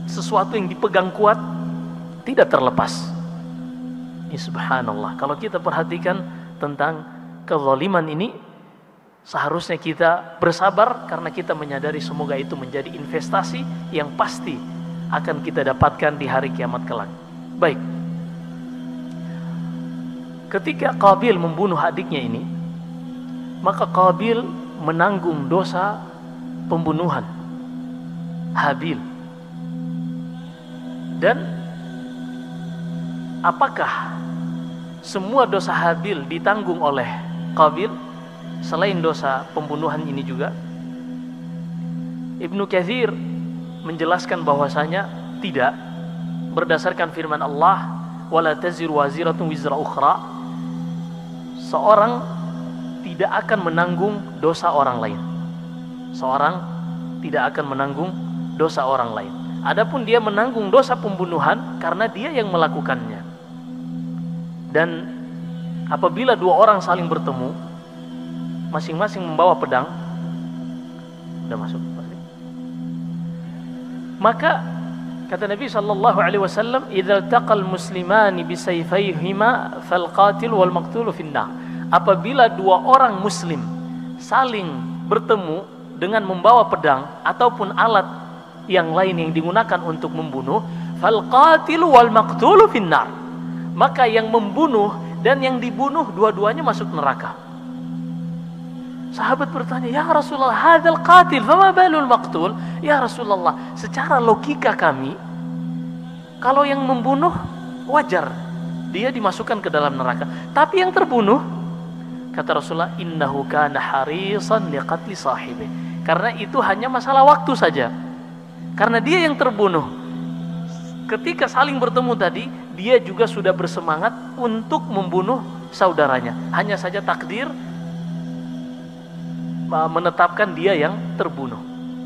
sesuatu yang dipegang kuat, tidak terlepas. Ini subhanallah, kalau kita perhatikan tentang kezaliman ini, seharusnya kita bersabar karena kita menyadari semoga itu menjadi investasi yang pasti akan kita dapatkan di hari kiamat kelak. Baik, ketika Qabil membunuh adiknya ini, maka Qabil menanggung dosa pembunuhan Habil. Dan apakah semua dosa Habil ditanggung oleh Qabil selain dosa pembunuhan ini juga? Ibnu Katsir menjelaskan bahwasanya tidak, berdasarkan firman Allah, wala taziru waziratun wizra ukhra. Seorang tidak akan menanggung dosa orang lain. Seorang tidak akan menanggung dosa orang lain. Adapun dia menanggung dosa pembunuhan karena dia yang melakukannya. Dan apabila dua orang saling bertemu, masing-masing membawa pedang, udah masuk, maka kata Nabi SAW, idza taqal muslimani bisayfayhima fal qatil wal maqtul finnar. Apabila dua orang muslim saling bertemu dengan membawa pedang ataupun alat yang lain yang digunakan untuk membunuh, fal qatil wal maqtul finnar, maka yang membunuh dan yang dibunuh dua-duanya masuk neraka. Sahabat bertanya, ya Rasulullah, hadzal qatil fama balul maqtul? Ya Rasulullah, secara logika kami, kalau yang membunuh wajar dia dimasukkan ke dalam neraka, tapi yang terbunuh, kata Rasulullah, innahu kana harisan liqatli sahibi, karena itu hanya masalah waktu saja. Karena dia yang terbunuh, ketika saling bertemu tadi, dia juga sudah bersemangat untuk membunuh saudaranya. Hanya saja takdir menetapkan dia yang terbunuh.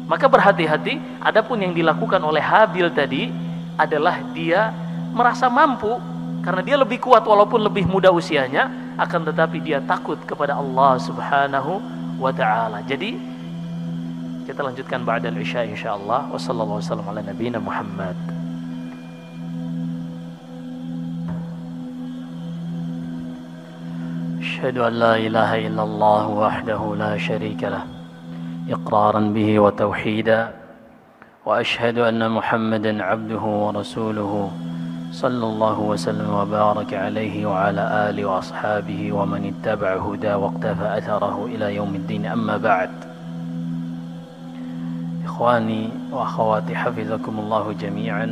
Maka berhati-hati. Adapun yang dilakukan oleh Habil tadi adalah dia merasa mampu karena dia lebih kuat walaupun lebih muda usianya, akan tetapi dia takut kepada Allah Subhanahu wa Ta'ala. Jadi kita lanjutkan ba'dal isya insyaallah. Wassallallahu wasallam ala nabiyina Muhammad. أشهد أن لا إله إلا الله وحده لا شريك له إقرارا به وتوحيدا وأشهد أن محمدا عبده ورسوله صلى الله وسلم وبارك عليه وعلى آله وأصحابه ومن اتبع هدى واقتفى أثره إلى يوم الدين. أما بعد، إخواني وأخواتي حفظكم الله جميعا.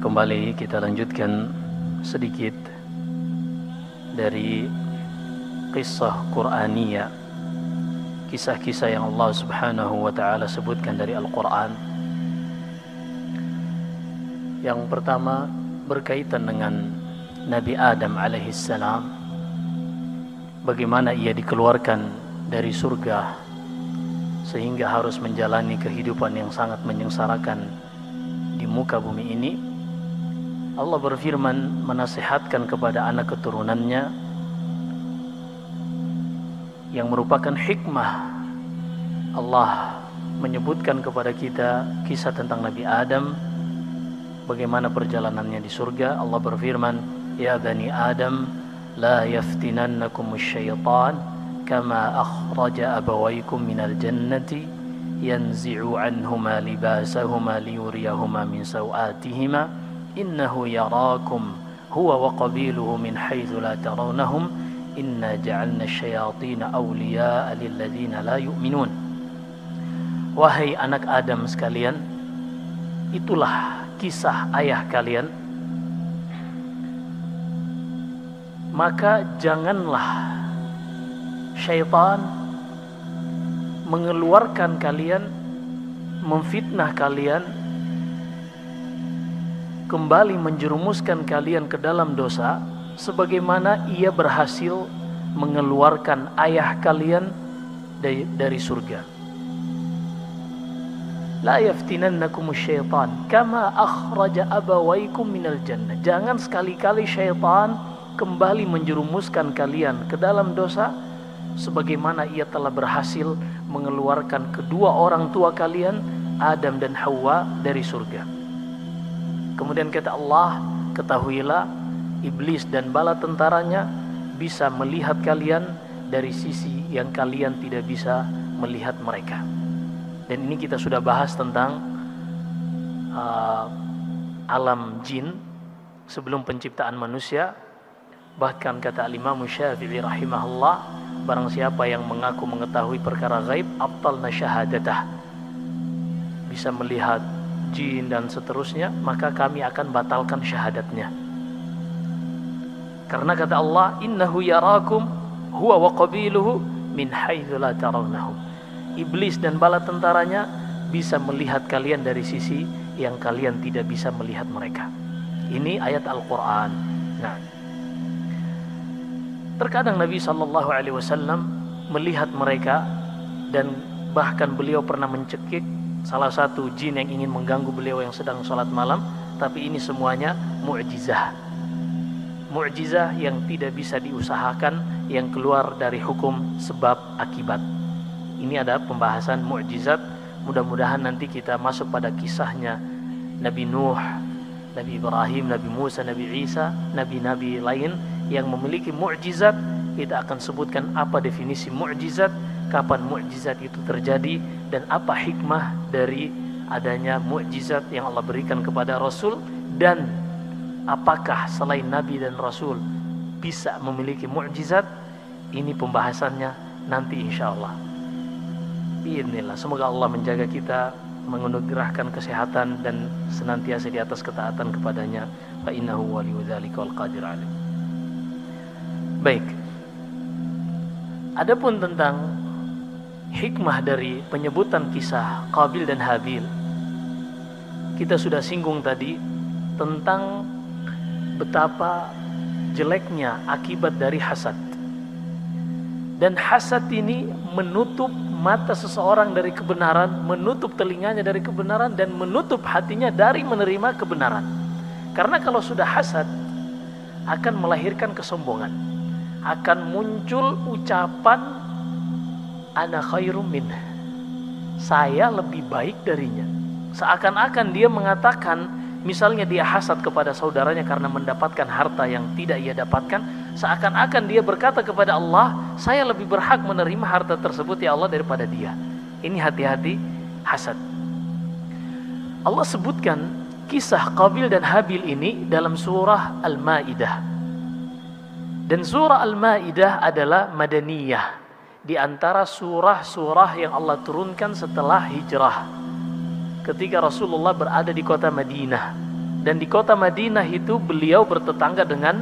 Kembali kita lanjutkan sedikit dari kisah Qur'aniyah, kisah-kisah yang Allah Subhanahu wa Ta'ala sebutkan dari Al-Quran. Yang pertama berkaitan dengan Nabi Adam alaihissalam, bagaimana ia dikeluarkan dari surga sehingga harus menjalani kehidupan yang sangat menyengsarakan di muka bumi ini. Allah berfirman menasihatkan kepada anak keturunannya, yang merupakan hikmah Allah menyebutkan kepada kita kisah tentang Nabi Adam, bagaimana perjalanannya di surga. Allah berfirman, ya bani Adam la yaftinannakum syaitan kama akhraja abawaykum minal jannati yanzi'u anhuma libasahuma liyuriyahuma min sawatihima innahu yarakum huwa wa qabiluhu min haitsu la tarawnahum Inna ja'alna syayatina awliya'a lilladzina la yu'minun. Wahai anak Adam sekalian, itulah kisah ayah kalian. Maka janganlah syaitan mengeluarkan kalian, memfitnah kalian, kembali menjerumuskan kalian ke dalam dosa, sebagaimana ia berhasil mengeluarkan ayah kalian dari surga. La yaftinannakum syaitan kama akhraja abawaykum minal jannah. Jangan sekali-kali syaitan kembali menjerumuskan kalian ke dalam dosa, sebagaimana ia telah berhasil mengeluarkan kedua orang tua kalian, Adam dan Hawa, dari surga. Kemudian kata Allah, ketahuilah iblis dan bala tentaranya bisa melihat kalian dari sisi yang kalian tidak bisa melihat mereka. Dan ini kita sudah bahas tentang alam jin sebelum penciptaan manusia. Bahkan kata Imam Syafi'i rahimahullah, barang siapa yang mengaku mengetahui perkara gaib, abtalna syahadatah, bisa melihat jin dan seterusnya, maka kami akan batalkan syahadatnya. Karena kata Allah, innahu yarakum huwa wa qabiluhu min haitsu la tarawnahum. Iblis dan bala tentaranya bisa melihat kalian dari sisi yang kalian tidak bisa melihat mereka. Ini ayat Al-Quran. Nah, terkadang Nabi SAW melihat mereka, dan bahkan beliau pernah mencekik salah satu jin yang ingin mengganggu beliau yang sedang sholat malam. Tapi ini semuanya mu'jizah. Mu'jizah yang tidak bisa diusahakan, yang keluar dari hukum sebab akibat. Ini ada pembahasan mu'jizat. Mudah-mudahan nanti kita masuk pada kisahnya Nabi Nuh, Nabi Ibrahim, Nabi Musa, Nabi Isa, nabi-nabi lain yang memiliki mu'jizat. Kita akan sebutkan apa definisi mu'jizat, kapan mu'jizat itu terjadi, dan apa hikmah dari adanya mu'jizat yang Allah berikan kepada Rasul, dan apakah selain Nabi dan Rasul bisa memiliki mu'jizat. Ini pembahasannya nanti insyaallah. Bismillah. Semoga Allah menjaga kita, menganugerahkan kesehatan dan senantiasa di atas ketaatan kepadanya. Fa innahu waliyyu dzalika wal qadir alaih. Baik. Adapun tentang hikmah dari penyebutan kisah Qabil dan Habil, kita sudah singgung tadi tentang betapa jeleknya akibat dari hasad. Dan hasad ini menutup mata seseorang dari kebenaran, menutup telinganya dari kebenaran, dan menutup hatinya dari menerima kebenaran. Karena kalau sudah hasad, akan melahirkan kesombongan, akan muncul ucapan ana khairum minhu, saya lebih baik darinya. Seakan-akan dia mengatakan, misalnya dia hasad kepada saudaranya karena mendapatkan harta yang tidak ia dapatkan, seakan-akan dia berkata kepada Allah, saya lebih berhak menerima harta tersebut ya Allah daripada dia. Ini hati-hati hasad. Allah sebutkan kisah Qabil dan Habil ini dalam surah Al-Maidah. Dan surah Al-Maidah adalah madaniyah, di antara surah-surah yang Allah turunkan setelah hijrah, ketika Rasulullah berada di kota Madinah. Dan di kota Madinah itu beliau bertetangga dengan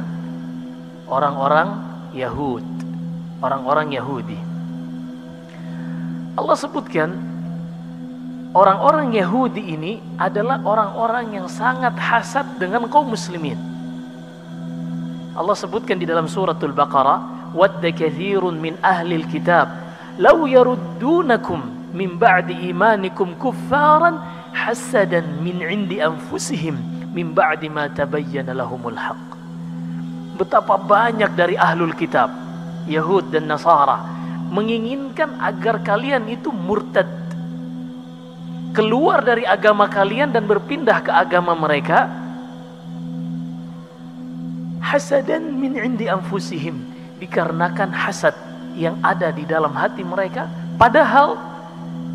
orang-orang Yahudi. Allah sebutkan orang-orang Yahudi ini adalah orang-orang yang sangat hasad dengan kaum muslimin. Allah sebutkan di dalam suratul Baqarah, wadda katsirun min ahlil kitab law yaruddunakum min ba'di imanikum kuffaran hasadan min 'indi anfusihim min ba'di ma tabayyana lahumul haqq. Betapa banyak dari ahlul kitab, Yahud dan Nasara, menginginkan agar kalian itu murtad, keluar dari agama kalian dan berpindah ke agama mereka, hasadan min 'indi anfusihim, dikarenakan hasad yang ada di dalam hati mereka, padahal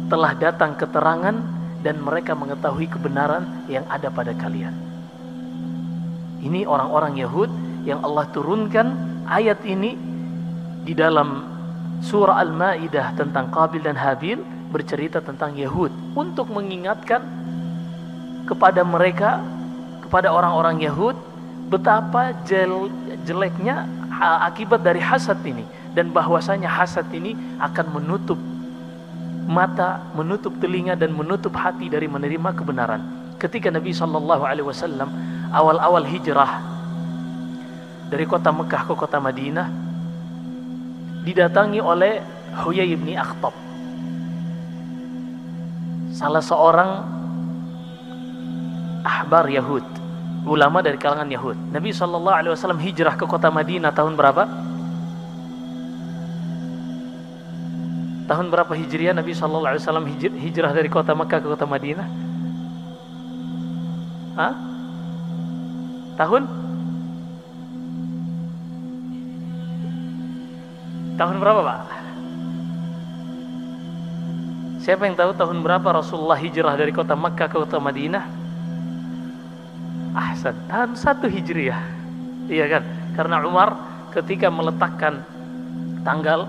telah datang keterangan dan mereka mengetahui kebenaran yang ada pada kalian. Ini orang-orang Yahud yang Allah turunkan ayat ini di dalam surah Al-Maidah tentang Qabil dan Habil bercerita tentang Yahud untuk mengingatkan kepada mereka, kepada orang-orang Yahud, betapa jeleknya akibat dari hasad ini, dan bahwasanya hasad ini akan menutup mata, menutup telinga, dan menutup hati dari menerima kebenaran. Ketika Nabi SAW awal-awal hijrah dari kota Mekah ke kota Madinah, didatangi oleh Huyai bin Akhtab, salah seorang ahbar Yahud, ulama dari kalangan Yahud. Nabi SAW hijrah ke kota Madinah tahun berapa? Tahun berapa Hijriah Nabi SAW hijrah dari kota Mekah ke kota Madinah? Hah? Tahun? Tahun berapa, Pak? Siapa yang tahu tahun berapa Rasulullah hijrah dari kota Mekah ke kota Madinah? Ahsan, tahun 1 Hijriah. Iya kan? Karena Umar ketika meletakkan tanggal,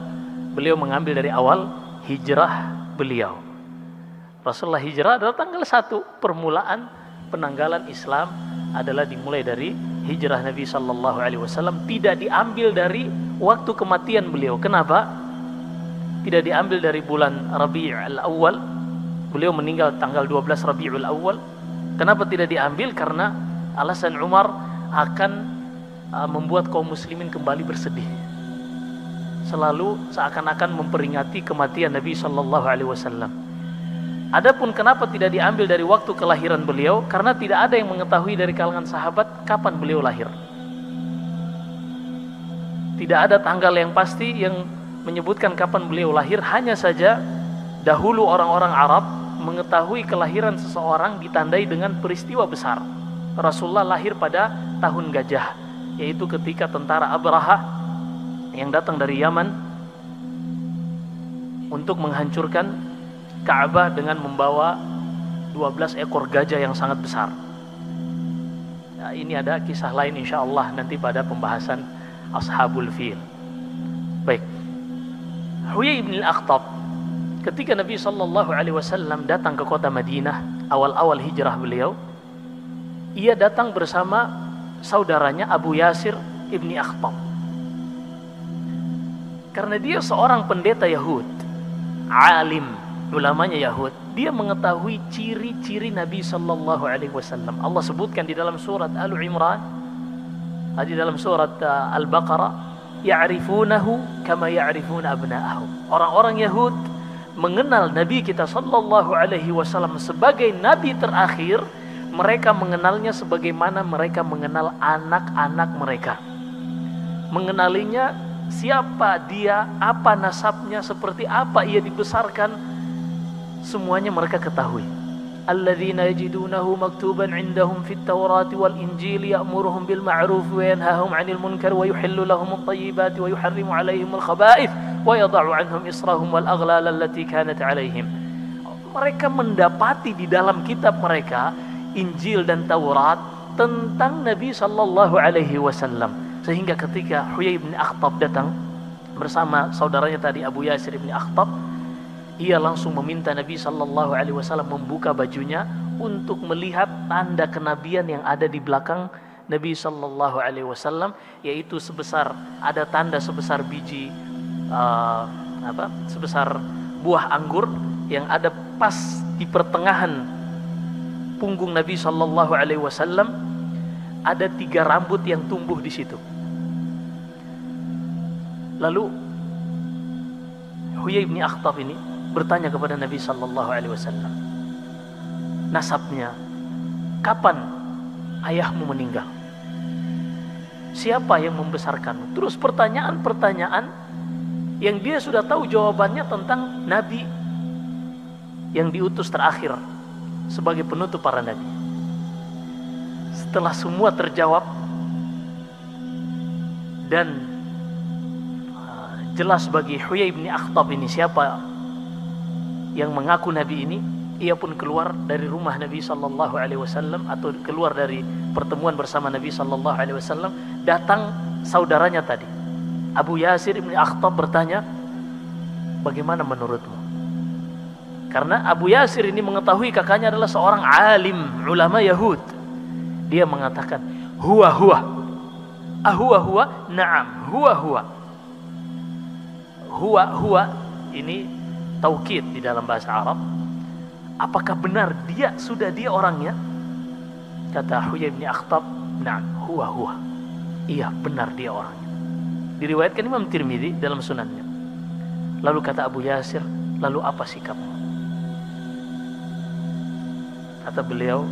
beliau mengambil dari awal hijrah beliau. Rasulullah hijrah adalah tanggal 1. Permulaan penanggalan Islam adalah dimulai dari hijrah Nabi SAW. Tidak diambil dari waktu kematian beliau. Kenapa? Tidak diambil dari bulan Rabi'ul Awal. Beliau meninggal tanggal 12 Rabi'ul Awal. Kenapa tidak diambil? Karena alasan Umar akan membuat kaum muslimin kembali bersedih. Selalu seakan-akan memperingati kematian Nabi SAW. Adapun kenapa tidak diambil dari waktu kelahiran beliau? Karena tidak ada yang mengetahui dari kalangan sahabat kapan beliau lahir. Tidak ada tanggal yang pasti yang menyebutkan kapan beliau lahir. Hanya saja dahulu orang-orang Arab mengetahui kelahiran seseorang ditandai dengan peristiwa besar. Rasulullah lahir pada tahun gajah, yaitu ketika tentara Abraha yang datang dari Yaman untuk menghancurkan Ka'bah dengan membawa 12 ekor gajah yang sangat besar. Nah, ini ada kisah lain insyaallah nanti pada pembahasan Ashabul Fil. Baik. Huyai bin Akhtab, ketika Nabi SAW datang ke kota Madinah, awal-awal hijrah beliau, ia datang bersama saudaranya Abu Yasir ibni Akhtab. Karena dia seorang pendeta Yahud, alim, ulamanya Yahud, dia mengetahui ciri-ciri Nabi SAW. Allah sebutkan di dalam surat Al-Imran, di dalam surat Al-Baqarah, ya'rifunahu kama ya'rifuna abna'ahum. Orang-orang Yahud mengenal Nabi kita SAW sebagai Nabi terakhir. Mereka mengenalnya sebagaimana mereka mengenal anak-anak mereka. Mengenalinya siapa dia, apa nasabnya, seperti apa ia dibesarkan, semuanya mereka ketahui. Alladzina yajidunahu maktuban indahum fit Taurati wal Injil ya'muruhum bil ma'ruf wa yanhahum 'anil munkar wa yuhillu lahum at-tayyibati wa yuharrimu 'alaihim al-khaba'ith wa yadh'u 'anhum israhum wal aghlal allati kanat 'alaihim. Mereka mendapati di dalam kitab mereka Injil dan Taurat tentang Nabi SAW. Sehingga ketika Huyai bin Akhtab datang bersama saudaranya tadi Abu Yasir bin Akhtab, ia langsung meminta Nabi SAW membuka bajunya untuk melihat tanda kenabian yang ada di belakang Nabi SAW, yaitu sebesar, ada tanda sebesar biji sebesar buah anggur yang ada pas di pertengahan punggung Nabi SAW. Ada 3 rambut yang tumbuh di situ. Lalu Huyai bin Akhtab ini bertanya kepada Nabi SAW, nasabnya, kapan ayahmu meninggal? Siapa yang membesarkanmu? Terus pertanyaan-pertanyaan yang dia sudah tahu jawabannya tentang Nabi yang diutus terakhir sebagai penutup para Nabi. Setelah semua terjawab dan jelas bagi Huyai bin Akhtab ini siapa yang mengaku Nabi ini, ia pun keluar dari rumah Nabi SAW atau keluar dari pertemuan bersama Nabi SAW. Datang saudaranya tadi, Abu Yasir ibn Akhtab bertanya, bagaimana menurutmu? Karena Abu Yasir ini mengetahui kakaknya adalah seorang alim ulama Yahud. Dia mengatakan, huwa huwa. Ahuwa huwa? Naam, huwa huwa. Huwa huwa ini taukid di dalam bahasa Arab. Apakah benar sudah dia orangnya? Kata Huyai bin Akhtab, naam, huwa huwa. Iya, benar dia orangnya. Diriwayatkan Imam Tirmidzi dalam sunannya. Lalu kata Abu Yasir, lalu apa sikapmu? Kata beliau,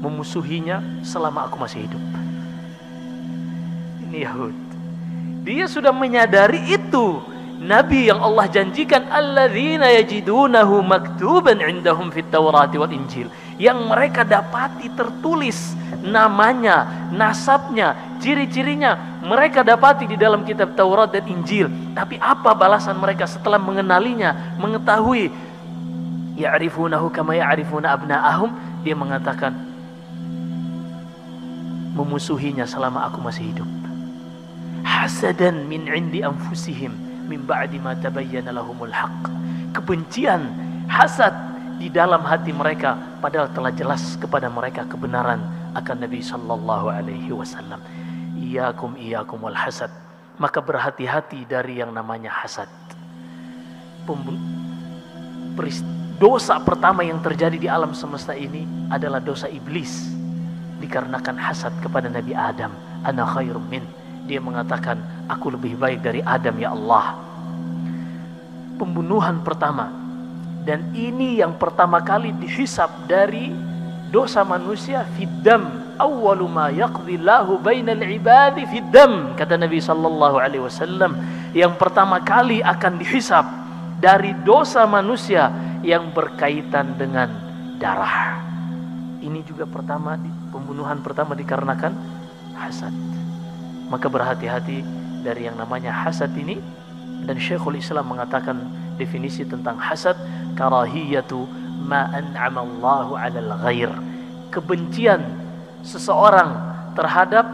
memusuhinya selama aku masih hidup. Ini Yahud. Dia sudah menyadari itu. Nabi yang Allah janjikan, alladzina yajidunahu maktuban indahum fit Taurati wal Injil, yang mereka dapati tertulis namanya, nasabnya, ciri-cirinya mereka dapati di dalam kitab Taurat dan Injil. Tapi apa balasan mereka setelah mengenalinya, mengetahui? Ya'rifunahu kama ya'rifuna abna'ahum. Dia mengatakan, memusuhinya selama aku masih hidup. Hasadan min indi anfusihim min ba'di ma tabayyana lahumul haqq. Kebencian, hasad di dalam hati mereka padahal telah jelas kepada mereka kebenaran akan Nabi sallallahu alaihi wasallam. Iyakum wal hasad. Maka berhati-hati dari yang namanya hasad. Dosa pertama yang terjadi di alam semesta ini adalah dosa iblis, dikarenakan hasad kepada Nabi Adam. Ana khairum min. Dia mengatakan, aku lebih baik dari Adam ya Allah. Pembunuhan pertama, dan ini yang pertama kali dihisab dari dosa manusia, fiddam. Awwalu ma yaqdillahu bainal ibadi fiddam, kata Nabi sallallahu alaihi wasallam. Yang pertama kali akan dihisab dari dosa manusia yang berkaitan dengan darah. Ini juga pembunuhan pertama dikarenakan hasad. Maka berhati-hati dari yang namanya hasad ini. Dan Syekhul Islam mengatakan definisi tentang hasad, karahiyatu ma an'ama Allahu 'alal ghair. Kebencian seseorang terhadap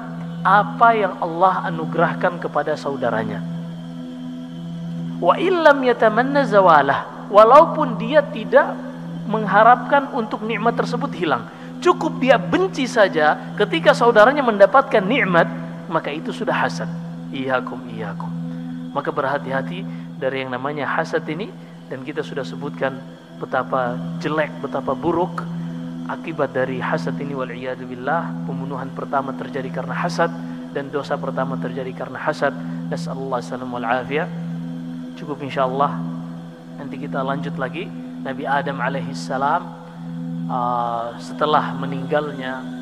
apa yang Allah anugerahkan kepada saudaranya. Wa illam yatamanna zawalah, walaupun dia tidak mengharapkan untuk nikmat tersebut hilang. Cukup dia benci saja ketika saudaranya mendapatkan nikmat, maka itu sudah hasad. Iyakum. Maka berhati-hati dari yang namanya hasad ini. Dan kita sudah sebutkan betapa jelek, betapa buruk akibat dari hasad ini, wal'iyadu billah. Pembunuhan pertama terjadi karena hasad, dan dosa pertama terjadi karena hasad. Nas'alullah salam wal afiyah. Cukup insyaAllah. Nanti kita lanjut lagi. Nabi Adam alaihissalam setelah meninggalnya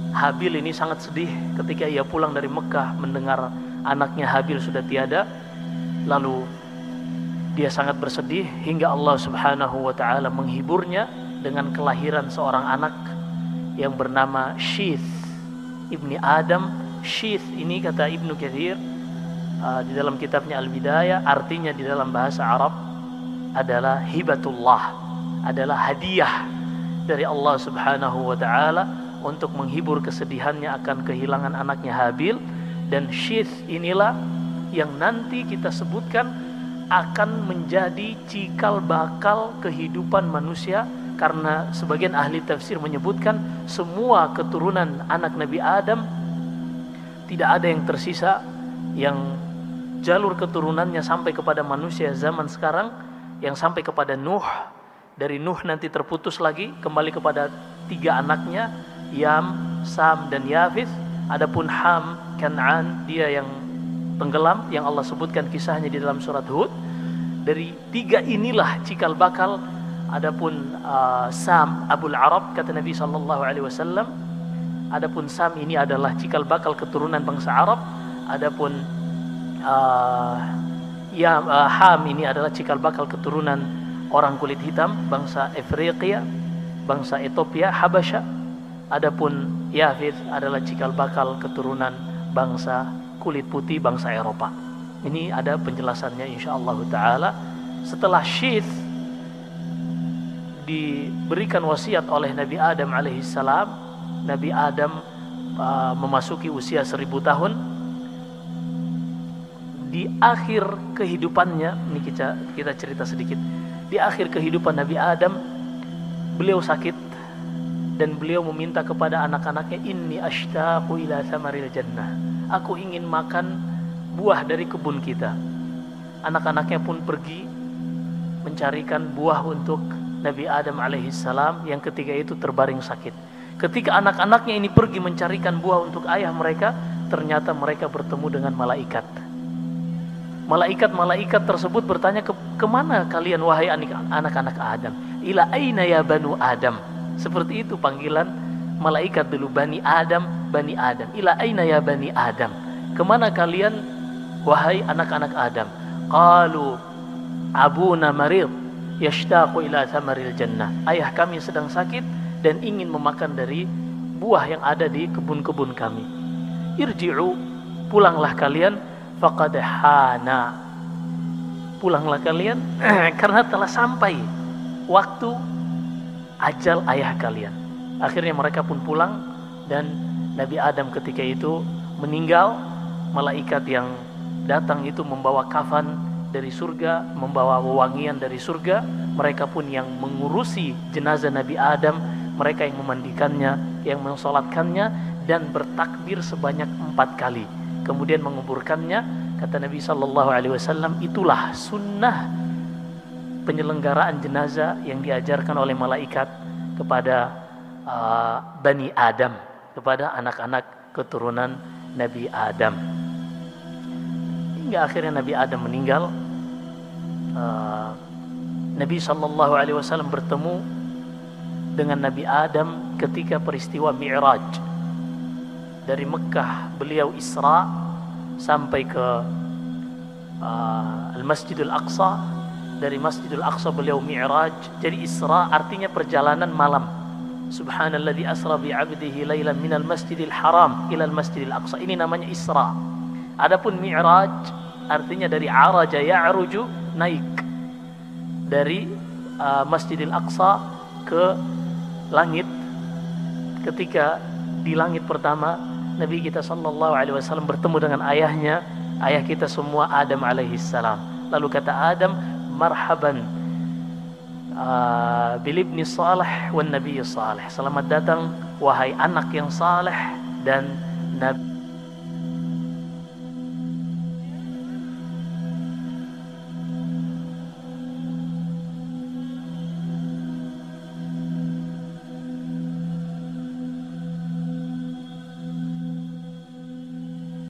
Habil ini sangat sedih ketika ia pulang dari Mekah mendengar anaknya Habil sudah tiada. Lalu dia sangat bersedih hingga Allah subhanahu wa ta'ala menghiburnya dengan kelahiran seorang anak yang bernama Syith ibni Adam. Syith ini kata Ibnu Katsir di dalam kitabnya Al-Bidayah, artinya di dalam bahasa Arab adalah hibatullah, adalah hadiah dari Allah subhanahu wa ta'ala untuk menghibur kesedihannya akan kehilangan anaknya Habil. Dan Syith inilah yang nanti kita sebutkan akan menjadi cikal bakal kehidupan manusia. Karena sebagian ahli tafsir menyebutkan semua keturunan anak Nabi Adam tidak ada yang tersisa yang jalur keturunannya sampai kepada manusia zaman sekarang, yang sampai kepada Nuh. Dari Nuh nanti terputus lagi kembali kepada 3 anaknya, Yam, Sam dan Yafith. Adapun Ham, Kan'an, dia yang tenggelam, yang Allah sebutkan kisahnya di dalam surat Hud. Dari 3 inilah cikal bakal. Adapun Sam, Abul Arab, kata Nabi SAW. Adapun Sam ini adalah cikal bakal keturunan bangsa Arab. Adapun Ham ini adalah cikal bakal keturunan orang kulit hitam, bangsa Afriqiya, bangsa Ethiopia, Habasya. Adapun Yafith adalah cikal bakal keturunan bangsa kulit putih, bangsa Eropa. Ini ada penjelasannya insyaallah ta'ala. Setelah Syith diberikan wasiat oleh Nabi Adam alaihissalam, Nabi Adam memasuki usia 1000 tahun. di akhir kehidupannya, ini kita cerita sedikit. Di akhir kehidupan Nabi Adam, beliau sakit dan beliau meminta kepada anak-anaknya, inni ashtaqu ila samaril jannah. Aku ingin makan buah dari kebun kita. Anak-anaknya pun pergi mencarikan buah untuk Nabi Adam alaihissalam yang ketika itu terbaring sakit. Ketika anak-anaknya ini pergi mencarikan buah untuk ayah mereka, ternyata mereka bertemu dengan malaikat. Malaikat tersebut bertanya, kemana kalian wahai anak-anak Adam? Ila aina ya banu Adam. Seperti itu panggilan malaikat dulu, Bani Adam, Bani Adam. Ila aina ya Bani Adam. Kemana kalian wahai anak-anak Adam? Qalu abuna marid yashtaqu ila thamaril jannah. Ayah kami sedang sakit dan ingin memakan dari buah yang ada di kebun-kebun kami. Irji'u, pulanglah kalian, faqad hana. Pulanglah kalian karena telah sampai waktu ajal ayah kalian. Akhirnya mereka pun pulang dan Nabi Adam ketika itu meninggal. Malaikat yang datang itu membawa kafan dari surga, membawa wewangian dari surga. Mereka pun yang mengurusi jenazah Nabi Adam, mereka yang memandikannya, yang mensolatkannya, dan bertakbir sebanyak 4 kali. Kemudian menguburkannya. Kata Nabi SAW, itulah sunnah penyelenggaraan jenazah yang diajarkan oleh malaikat kepada Bani Adam, kepada anak-anak keturunan Nabi Adam. Hingga akhirnya Nabi Adam meninggal. Nabi SAW bertemu dengan Nabi Adam ketika peristiwa Mi'raj. Dari Mekah beliau Isra sampai ke Al-Masjidil Aqsa. Dari Masjidil Aqsa beliau Mi'raj. Jadi Isra artinya perjalanan malam. Subhanalladzi asra bi'abdihi lailan minal masjidil haram ilal masjidil aqsa. Ini namanya Isra. Adapun Mi'raj artinya dari araja ya'ruju, naik dari Masjidil Aqsa ke langit. Ketika di langit pertama Nabi kita SAW bertemu dengan ayahnya, ayah kita semua Adam alaihissalam. Lalu kata Adam, marhaban bilibni salih wan nabiy salih. Selamat datang wahai anak yang saleh dan nabi